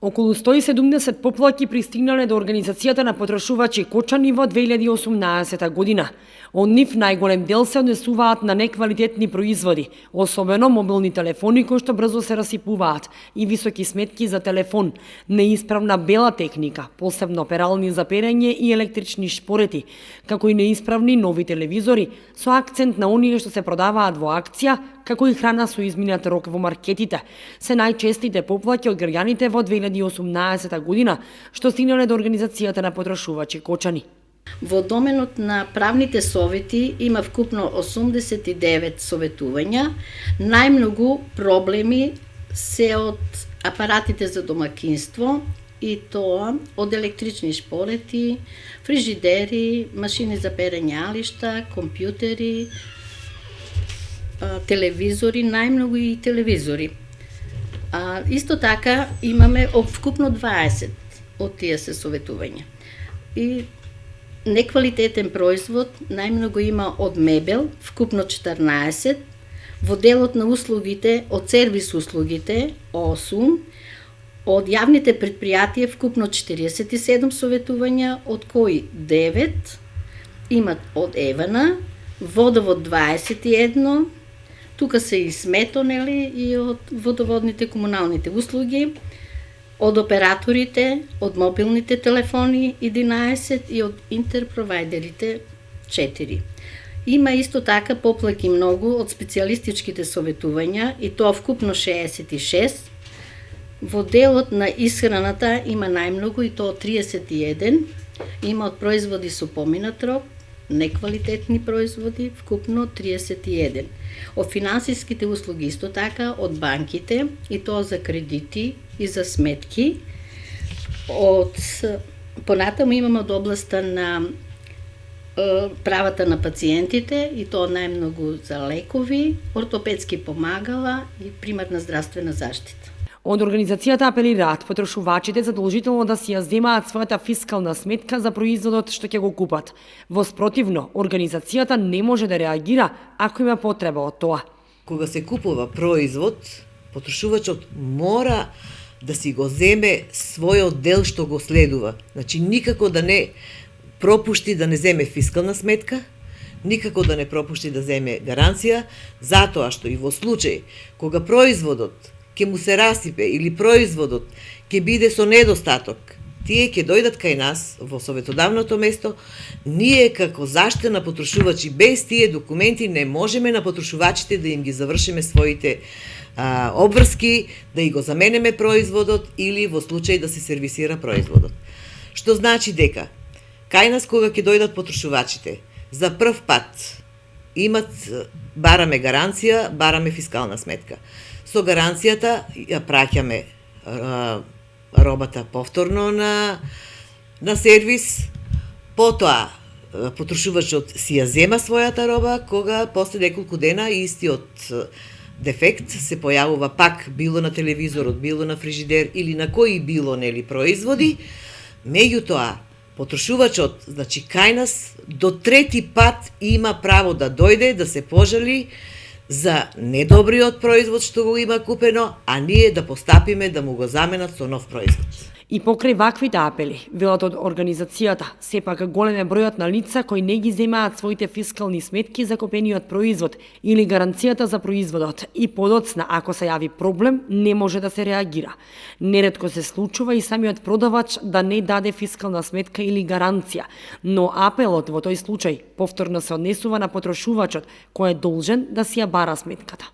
Околу 170 поплаки пристигнале до Организацијата на потрошувачи Кочани во 2018 година. Од нив најголем дел се однесуваат на неквалитетни производи, особено мобилни телефони кои што брзо се расипуваат и високи сметки за телефон, неисправна бела техника, посебно перални за перење и електрични шпорети, како и неисправни нови телевизори со акцент на оние што се продаваат во акција, како и храна со изминат рок во маркетите. Се најчестите поплаки од граѓаните во 2018 година, што стигнале до Организацијата на потрошувачи Кочани. Во доменот на правните совети има вкупно 89 советувања. Најмногу проблеми се од апаратите за домакинство, и тоа од електрични шпорети, фрижидери, машини за перење алишта, компјутери, телевизори, најмногу и телевизори. Исто така имаме вкупно 20 од тие се советувања. И неквалитетен производ најмногу има од мебел, вкупно 14, во делот на услугите, од сервис услугите, 8, од јавните предпријатија вкупно 47 советувања, од кои 9 имат од ЕВН, водовод 21, тука се и смето, нели, и од водоводните комуналните услуги, од операторите, од мобилните телефони 11 и од интерпровајдерите 4. Има исто така поплаки многу од специјалистичките советувања и тоа вкупно 66. Во делот на исхраната има најмногу и тоа 31. Има од производи со поминат рок, неквалитетни производи, вкупно 31. Од финансиските услуги исто така, од банките, и тоа за кредити и за сметки. Понатаму имаме од областа на правата на пациентите, и тоа најмногу за лекови, ортопедски помагала и примарна здравствена заштита. Од Организацијата апелираат потрошувачите задолжително да си ја земаат својата фискална сметка за производот што ќе го купат. Во спротивно, Организацијата не може да реагира ако има потреба од тоа. Кога се купува производ, потрошувачот мора да си го земе својот дел што го следува. Значи, никако да не пропушти да не земе фискална сметка, никако да не пропушти да земе гаранција, затоа што и во случај кога производот ќе му се расипе или производот ќе биде со недостаток, тие ќе дојдат кај нас во советодавното место, ние како заштита на потрошувачи без тие документи не можеме на потрошувачите да им ги завршиме своите обврски, да и го заменеме производот или во случај да се сервисира производот. Што значи дека кај нас кога ќе дојдат потрошувачите, за прв пат бараме гаранција, бараме фискална сметка. Со гаранцијата ја праќаме робата повторно на сервис, потоа потрошувачот си ја зема својата роба, кога после неколку дена истиот дефект се појавува пак било на телевизорот, било на фрижидер или на кои било нели производи, меѓутоа потрошувачот, значи кај нас до трети пат има право да дојде да се пожали за недобриот производ што го има купено, а ние да постапиме да му го заменат со нов производ. И покрај ваквите апели, велат од Организацијата, сепак голем е бројот на лица кои не ги земаат своите фискални сметки за купениот производ или гаранцијата за производот и подоцна, ако се јави проблем, не може да се реагира. Неретко се случува и самиот продавач да не даде фискална сметка или гаранција, но апелот во тој случај повторно се однесува на потрошувачот кој е должен да си ја бара сметката.